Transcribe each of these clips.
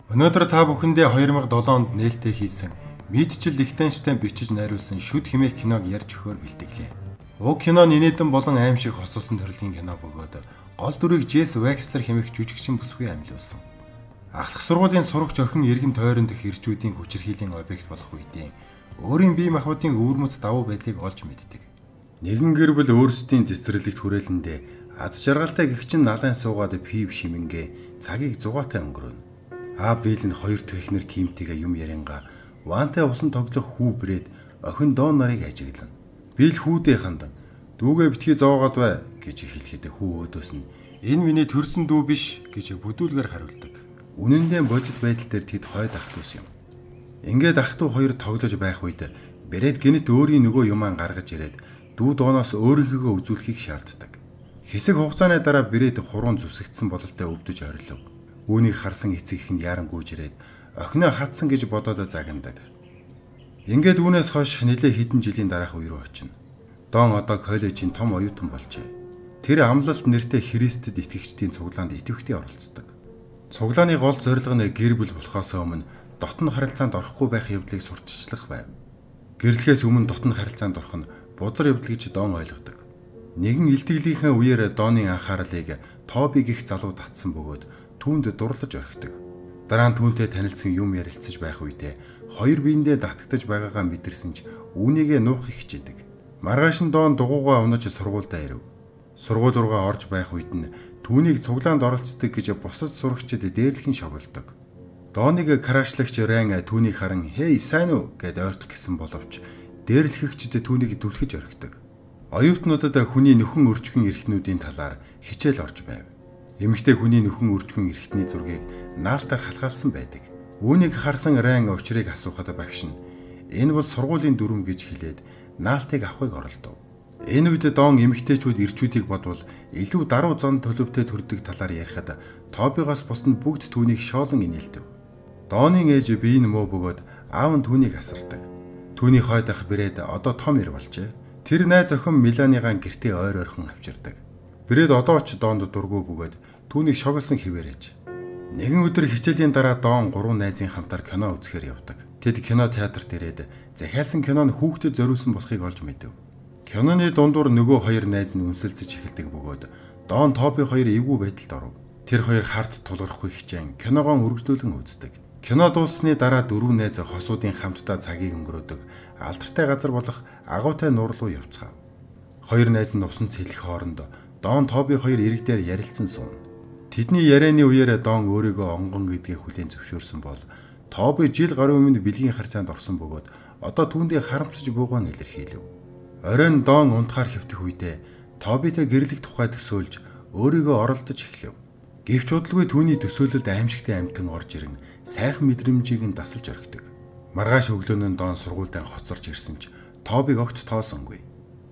Өнөөдөр та бүхэндээ 2007 онд нээлттэй хийсэн Мэдчил Лихтенштейн бичиж найруулсан Шүд хэмээх киног ярьж өгөхөөр бэлтгэлээ. Уг кино нинээдэн болон аимшиг хосолсон төрлийн кино бөгөөд гол дүрийг Джесс Векслер хэмээх жүжигчин бүсгүй амьлуулсан. Ахлах сургуулийн сурагч охин эргэн тойронд дэх ирчүүдийн хүчирхийллийн объект болох үедээ өөрийн бие махбодын өвөрмөц давуу байдлыг олж мэддэг. Нэгэн гэр бүл өөрсдийн цэцэрлэгт хүрээлэндээ аз жаргалтай гэгчин налайн суугаад пив шимэнгээ цагийг зугаатай өнгөрөөнө. Аав Вилэнд хоёр дахь эхнэр Кимтэйгээ юм ярианга вантай усан тоглох хүү брэд охин Дон нарыг ажиглана. Бил хүүдээ хандан дүүгээ битгий зоогоод бай гэж хэлэхэд хүү өөдөөс нь энэ миний төрсөн дүү биш гэж бүдүүлгээр хариулдаг. Үнэн дээр бодит байдал дээр тэд хойд ах トゥ ус юм. Ингээд ах トゥ хоёр тоглож байх үед брэд гинэт өөрийн нөгөө юмаа гаргаж ирээд дүү Доноос өөрийнхөө үзүүлэхийг шаарддаг. Хэсэг хугацааны дараа брэд хуруунд зүсэгдсэн бололтой өвдөж орилов. Үүнийг харсан эцэг их нь яран гүйж ирээд охиноо хатсан гэж бодоод загнадаг. Ингээд үүнээс хойш нэлээ хэдэн жилийн дараах үе рүү очино. Дон одоо коллежийн том оюутан болжээ. Тэр амлалт нэртэй Христэд итгэгчдийн цуглаанд идэвхтэй оролцдог. Цуглааны гол зорилго нь гэр бүл болохоос өмнө дотн харилцаанд орохгүй байх явдлыг сурталчлах байв. Гэрлэхээс өмнө дотн харилцаанд орох нь бузар явдал гэж Дон ойлгодог. Нэгэн илтгэлийнхээ үеэр Доны анхаарлыг Тоби гих залуу татсан бөгөөд түүнд дурлаж орхидог. Дараа нь түүнтэй танилцсан юм ярилцаж байх үедээ хоёр биендээ татагдаж байгаагаа мэдэрсэн ч үүнийгээ нуухыг хичээдэг. Маргааш нь Дон дугуйгаа унаж сургуультай ирэв. Сургууль руугаа орж байх үед нь түүнийг цуглаанд оролцдог гэж бусад сурагчид дээрлэхэн шоголдог. Доныг крашлагч Рэн түүнийг харан "Хей, сайн уу?" гэд ойртох гэсэн боловч дээрлэхэгчид түүнийг дүлхэж орхидог. Оюутнуудад хүний нөхөн өрчгөн эрхтнүүдийн талаар хичээл орж байв. Эмэгтэй хүний нөхөн өрчгөн эрхтний зургийг наалтаар халгаалсан байдаг. Үүнийг харсан Рэн учрыг асуухад багш нь "Энэ бол сургуулийн дүрм" гэж хэлээд наалтыг авахыг оролдов. Энэ үед Дон эмэгтэйчүүд ирчүүдийг бодвол илүү даруй зан төлөвтэй төрдөг талаар ярихад Тобигоос бусд нь бүгд түүнийг шоолон инээлдэв. Доны ээж биеийн муу бөгөөд аав нь түүнийг асардаг. Түүний хойд ах Брэд одоо том ир болжээ. Тэр найз охин Меланигаа гэртээ ойр ойрхон авчирдаг. Брэд одоо ч Донд дургүй бөгөөд түүнийг шоголсон хിവэрэж. Нэгэн өдөр хичээлийн дараа Дон гурван найзын хамтаар кино үзэхээр явдаг. Тэд кино театрт ирээд захиалсан кинон хүүхдэд зориулсан болохыг олж мэдэв. Киноны дундуур нөгөө хоёр найз нь үнсэлцэж эхэлдэг бөгөөд Дон Тоби хоёр эвгүй байдалд оров. Тэр хоёр харц тулгархгүй хичээн киногоо үргэлжлүүлэн үздэг. Кино дууссаны дараа дөрвөн найз хосуудын хамтдаа цагийг өнгөрөөдөг алдартай газар болох агуутай нуур руу явцгаав. Хоёр найз нь усан цэлэх хооронд Дон Тоби хоёр ирэг дээр ярилцсан сууна. Тэдний ярианы үеэр Дон өөрийгөө онгон гэдгийг хүлээн зөвшөөрсөн бол Тоби жил гаруй өмнө бэлгийн харьцаанд орсон бөгөөд одоо түүндээ харамсаж буугаан илэрхийлв. Оройн Дон унтахаар хэвтэх үедээ Тобитэй гэрлэх тухай төсөөлж өөрийгөө оролдож эхлэв. Гэвч удалгүй түүний төсөөлөлд аимшигтай амтан орж ирэн сайхан мэдрэмжийг нь дасалж орхидог. Маргааш өглөөнөө Дон сургуультай хоцорч ирсэн ч Тобиг огт тоосонгүй.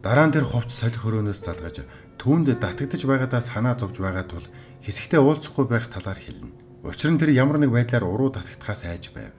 Дараа нь тэр хувцс солих өрөөнөөс залгаж түүнд татагдж байгаадаа санаа зовж байгаа тул хэсэгтээ уулзахгүй байх талаар хэлнэ. Учир нь тэр ямар нэг байдлаар уруу татагдхаас айж байв.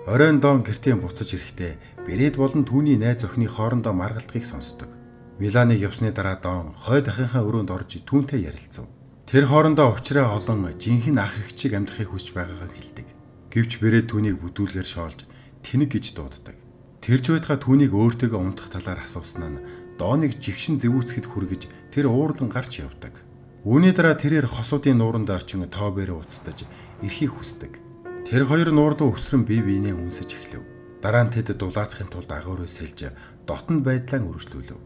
Оройн Дон гэртээ буцаж ирэхдээ Брэд болон түүний найз охины хоорондоо маргалдахыг сонсдог. Меланиг явсны дараа Дон хойд ахынхаа өрөөнд орж түүнтэй ярилцав. Тэр хоорондоо учраа олон жинхэнэ ах эгчийг амьдрахыг хүсэж байгаагаа хэлдэг. Гэвч Брэд түүнийг бүдүүлгээр шоолж тэнэг гэж дууддаг. Тэр ч байтугай түүнийг өөртөөгөө унтах талаар асууснаа нь Доныг жигшин зэвүүцэхэд хүргэж тэр уурлан гарч явдаг. Үүний дараа тэрээр хосуудын нууранд очин Тобиэр уцтаж эрхийг хүсдэг. Тэр хоёр нуур руу өсрөн бие биенээ үнсэж эхлэв. Дараа нь тэд дулаацахын тулд агуурыг сэлж дотн байдлаа үргэлжлүүлв.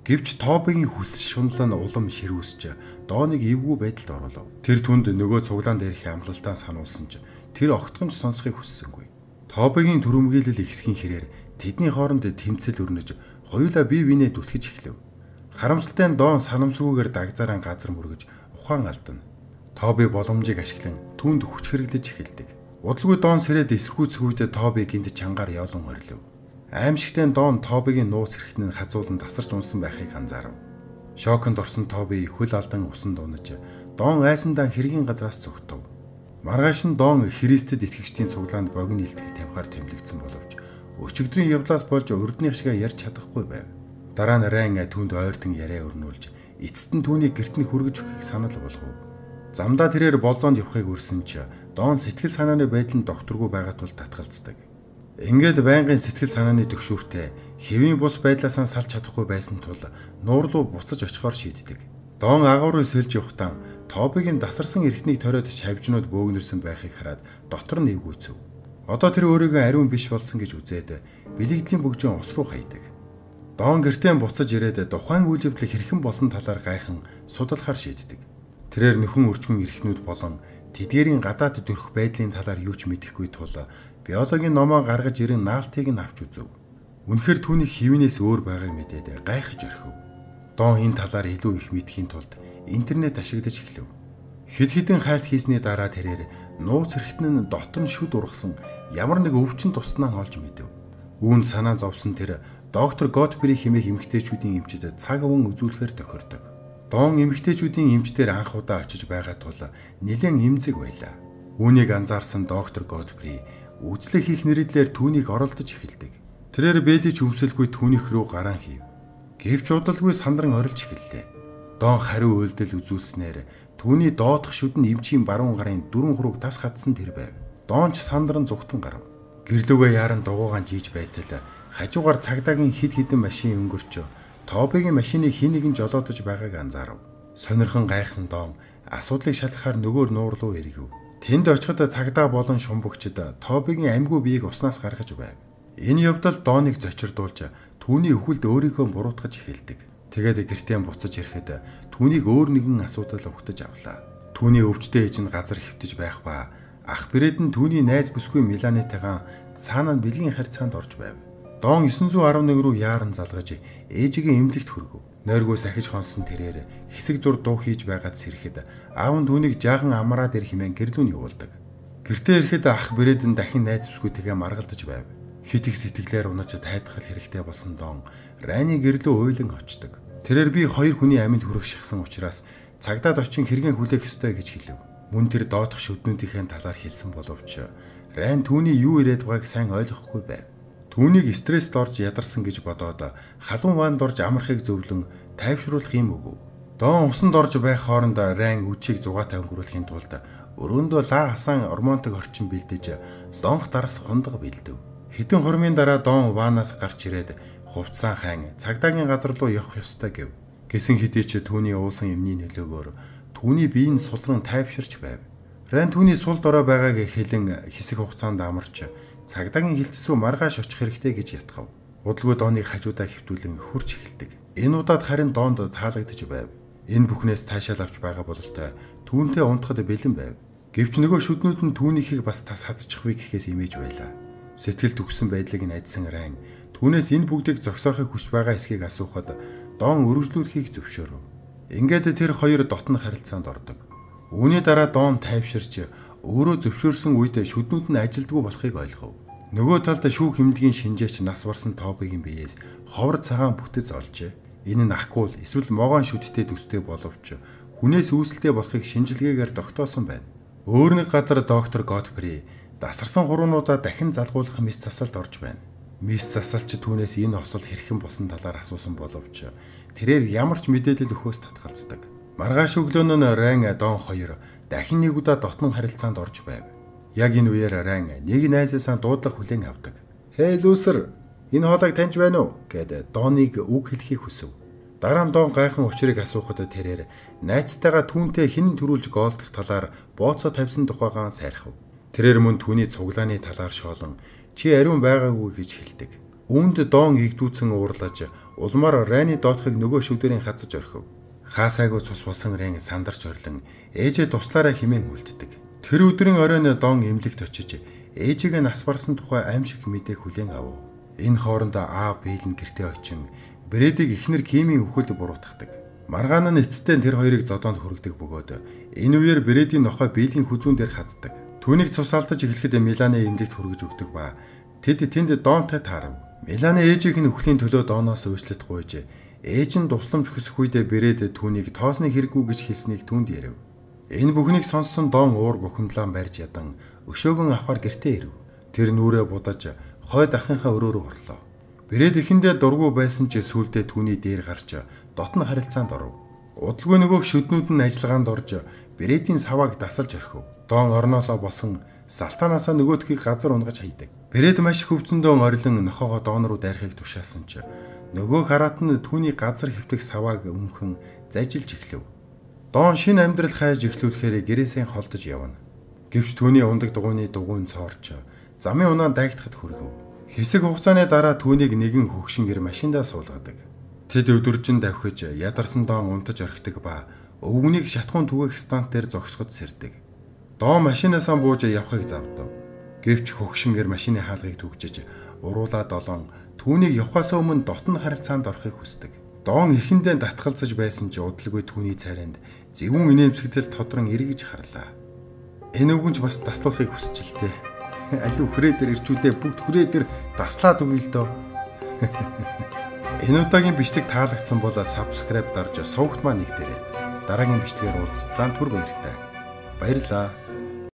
Гэвч Тобигийн хүсэл шунал нь улам ширүүсч Доныг эвгүй байдалд оруулав. Тэр түнд нөгөө цуглаанд ирэх амлалтаа сануулсан ч тэр огтхонч сонсохыг хүссэнгүй. Тобигийн түрэмгийлэл ихсхийн хэрээр тэдний хооронд тэмцэл өрнөж хоёулаа бие биенээ дүлхэж эхлэв. Харамсалтай нь Дон санамсргүйгээр дагзаараа газар мөргөж ухаан алдана. Тоби боломжийг ашиглан түүнд хүч хэрэглэж эхэлдэг. Удалгүй Дон сэрээд эсэргүүцэх үед Тоби гинт чангаар явлан орилов. Аимшигтай Дон Тобигийн нууц хэрэгтний хазуулан тасарч унсан байхыг анзаарав. Шоконд орсон Тоби хөл алдан усанд унаж Дон айсандаа хэргийн газраас зүгтв. Маргааш нь Дон Христэд итгэгчдийн цуглаанд богино илтгэл тавихаар тэмлэгдсэн боловч өчигдрийн явдлаас болж урдных шигээ ярьж чадахгүй байв. Дараа нь Рэн түүнд ойртон яриа өрнүүлж эцэст нь түүнийг гэрт нь хүргэж өгөхийг санал болгов. Замдаа тэрээр болзоонд явахыг өрсөн ч Дон сэтгэл санааны байдал нь докторгүй байгаа тул татгалздаг. Ингээд байнгын сэтгэл санааны төгшүүртэй хэвийн бус байдлаасаа салж чадахгүй байсан тул нуур руу буцаж очихоор шийддэг. Дон агуурыг сэлж явахдаа Тобигийн дасарсан эрхнийг ториод шавжнууд бөөгнөрсөн байхыг хараад дотор нь эвгүйцэв. Одоо тэр өөрийгөө ариун биш болсон гэж үзээд бэлэгдлийн бөгжин ус руу хаядаг. Дон гэртээ буцаж ирээд тухайн үйл явдлыг хэрхэн болсон талаар гайхан судлахаар шийддэг. Тэрээр нөхөн өрчгөн эрхнүүд болон тэдгээрийн гадаад төрөх байдлын талаар юу ч мэдэхгүй тул биологийн номоо гаргаж ирэн наалтыг нь авч үзв. Үнэхээр түүний хэвнээс өөр байгааг мэдээд гайхаж орхив. Дон энэ талаар илүү их мэдхийн тулд интернет ашиглаж эхлэв. Хэд хэдэн хайлт хийсний дараа тэрээр нууц эрхтэн нь дотор нь шүд ургасан ямар нэг өвчин туснаа олж мэдэв. Үүнд санаа зовсон тэр доктор Готфри хэмээх эмэгтэйчүүдийн эмчид цаг өвөн үзүүлэхээр тохирдог. Дон эмэгтэйчүүдийн эмчдэр анх удаа очиж байгаа тул нэлээд эмзэг байлаа. Үүнийг анзаарсан доктор Готфри үзлэг хийх нэрэлээр түүнийг оролдож эхэлдэг. Тэрээр бэлэж өмсөлгүй түүнийх рүү гараан хийв. Гэвч удалгүй сандран орилж эхэллээ. Дон хариу үйлдэл үзүүлснээр түүний доодох шүд нь эмчийн баруун гарын дөрвөн хурууг тас хатсан тэр байв. Дон ч сандран зүгтэн гарав. Гэрлүүгээ яаран дугуйгаан жийж байтал хажуугаар цагдаагийн хид хідэн машин өнгөрч Тобигийн машиныг хин нэгэн жолоодож байгааг анзаарав. Сонирхон гайхсан Дон асуудлыг шалгахаар нөгөө нуур руу эргэв. Тэнд очиход цагдаа болон шумбагчид Тобигийн амьгүй биеийг уснаас гаргаж байв. Энэ явдал Доныг зочирдуулж түүний өвхөлд өөрийгөө буруутгаж эхэлдэг. Тэгээд гэртээ буцаж ирэхэд түүнийг өөр нэгэн асуудал өгтөж авлаа. Түүний өвчтөе ээж нь газар хөвтөж байх ба ах брэд нь түүний найз бүсгүй Меланитайгаа цаанаа бэлгийн харьцаанд орж байв. Дон 911 руу яаран залгаж ээжигийн эмнэлэгт хүргэв. Нойргоо сахиж хонсон тэрээр хэсэг зур дуу хийж байгаад сэрэхэд аав нь түүнийг жаахан амраад ир хэмээн гэрлүүн явуулдаг. Гэртээ ирэхэд ах брэд нь дахин найз бүсгүйтэйгээ маргалдаж байв. Хит их сэтгэлээр унаж тайтгал хэрэгтэй болсон Дон Райны гэрлөө уйлан очдог. Тэрээр би хоёр хүний амьд хүрэх шахсан учраас цагдаад очин хэрэгэн хүлээх ёстой гэж хэлв. Мөн тэр доодох шүднүүдийн талаар хэлсэн боловч Райн түүний юу ирээд байгааг сайн ойлгохгүй байв. Түүнийг стресст орж ядарсан гэж бодоод халуун ванд орж амархыг зөвлөн тайвшруулах юм өгөв. Дон усанд орж байх хооронд Райн үчийг зугаатай өнгөрүүлэхийн тулд өрөөндөө лаа хасан гормонтог орчин бэлдэж лонх дарс хундаг бэлдэв. Хэдэн хормын дараа Дон ванаас гарч ирээд хувцсан хайн цагдаагийн газар руу явах ёстой гэв. Гэсэн хэдий ч түүний уусан эмний нөлөөгөөр түүний бие нь сулран тайвширч байв. Райн түүний сул дорой байгааг хэлэн хэсэг хугацаанд амарч цагдаагийн хилцсүү маргааш очих хэрэгтэй гэж ятгав. Удалгүй Доныг хажуудаа хэвтүүлэн хурж эхэлдэг. Энэ удаад харин Донд таалагдж байв. Энэ бүхнээс таашаал авч байгаа бололтой түүнтэй унтахад бэлэн байв. Гэвч нөгөө шүднүүд нь түүнийхийг бас тас хадчихвээ гэхээс имэж байлаа. Сэтгэл төгссөн байдлыг нь айдсан Райн түүнээс энэ бүгдийг зогсоохыг хүсэж байгаа эсхийг асуухад Дон өргөжлүүлэхийг зөвшөөрөв. Ингээд тэр хоёр дотн харилцаанд ордог. Үүний дараа Дон тайвширч өөрөө зөвшөөрсөн үед шүднүүд нь ажилдгүй болохыг ойлгов. Нөгөө талд шүүх хэмнэлгийн шинжээч нас барсан Тобигийн биеэс ховор цагаан бүтэц олжээ. Энэ нь акул эсвэл могоон шүдтэй төстэй боловч хүнээс үүсэлтэй болохыг шинжилгээгээр тогтоосон байна. Өөр нэг газар доктор Готфри дасарсан хуруунуудаа дахин залгуулах мэс засалд орж байна. Мэс засалч түүнээс энэ осол хэрхэн болсон талаар асуусан боловч тэрээр ямар ч мэдээлэл өгөхөөс татгалздаг. Маргааш өглөөн нь Райн Дон хоёр дахин нэг удаа дотнон харилцаанд орж байв. Яг энэ үеэр Райн нэг найзаасаа дуудлага хүлээн авдаг. "Хей лүүсэр, энэ хоолойг таньж байна уу?" гэд Доныг үг хэлхийг хүсв. Дараа нь Дон гайхан учрыг асуухад тэрээр найзтайгаа түүнтэй хинэн төрүүлж гоолдох талаар бооцоо тавьсан тухайгаа сайрхав. Тэрээр мөн түүний цуглааны талаар шоолон "Чи ариун байгаагүй" гэж хэлдэг. Үүнд Дон игдүүцэн уурлаж улмаар Райны доотхыг нөгөө шүдэрийн хазаж орхив. Хаасайгүй цус болсон Райн сандарч орлон ээжээ туслаараа хэмээн үлддэг. Тэр өдрийн оройн Дон эмнэлэгт очиж ээжигээ нас барсан тухай аимшиг мэдээг хүлээн авав. Энэ хооронд аав Бэйл нь гэртээ очин Брэдийг эхнэр Кимийн өвхөлд буруутгадаг. Маргаан нь эцэстээ тэр хоёрыг зодоонд хүргэдэг бөгөөд энэ үеэр Брэдийн нохой Бэйлийн хүзүүн дээр хаддаг. Түүнийг цусаалтаж эхлэхэд Меланы эмнэлэгт хүргэж өгдөг ба тэнд Донтой таарав. Меланы ээжийнх нь өхлийн төлөө Доноос уучлалт гуйж ээж нь тусламж хүсэх үедээ Брэд түүнийг тоосны хэрэггүй гэж хэлснийг түүнд ярив. Энэ бүхнийг сонссон Дон уур бухимдлан барьж ядан өшөөгөн авахар гэртээ ирэв. Тэр нүрээ будаж хойд ахынхаа өрөө рүү орлоо. Брэд эхэндээ дургүй байсан ч сүүлдээ түүний дээр гарч дотн харилцаанд оров. Удалгүй нөгөөх шүднүүд нь ажиллагаанд орж Брэдийн савааг дасалж орхив. Доон орноосоо босон салтаанаасаа нөгөөдхийг газар унгаж хайдаг. Брэд маш их өвцөндөө орилон нохоогоо доон руу дайрахыг тушаасан ч нөгөө хараат нь түүний газар хэвтэх савааг өмхөн зажилж эхлэв. Доон шинэ амьдрал хайж эхлүүлэхээр гэрээсээ холдож явна. Гэвч түүний ундаг дугуйны дугуйн цоорч замын унаан дайгдахад хүргэв. Хэсэг хугацааны дараа түүнийг нэгэн хөгшингэр машиндаа суулгадаг. Тэд өдөржин давхиж ядарсан доон унтаж орхидог ба өвгөнийг шатхуун түгээх стант дээр зогсгож сэрдэг. Доон машинаасаа бууж явахыг завдав. Гэвч хөгшингэр машины хаалгыг түгжиж уруулаад олон түүнийг явахаас өмнө дотн харилцаанд орохыг хүсдэг. Доон эхэндээ татгалзаж байсан ч удалгүй түүний царайнд зөвүүн инээмсэгдэл тодрон эргэж харлаа. Энэ өвгөнч бас таслуулахыг хүсч л дээ. Алив хүрээ дээр ирчүүдээ бүгд хүрээ дээр таслаад өгье л дөө. Энэ удаагийн бичлэг таалагдсан бол subscribe дарж сувгт маань нэгдээрэй. Дараагийн бичлэгээр уулзтлаа түр баяртай. Баярлалаа.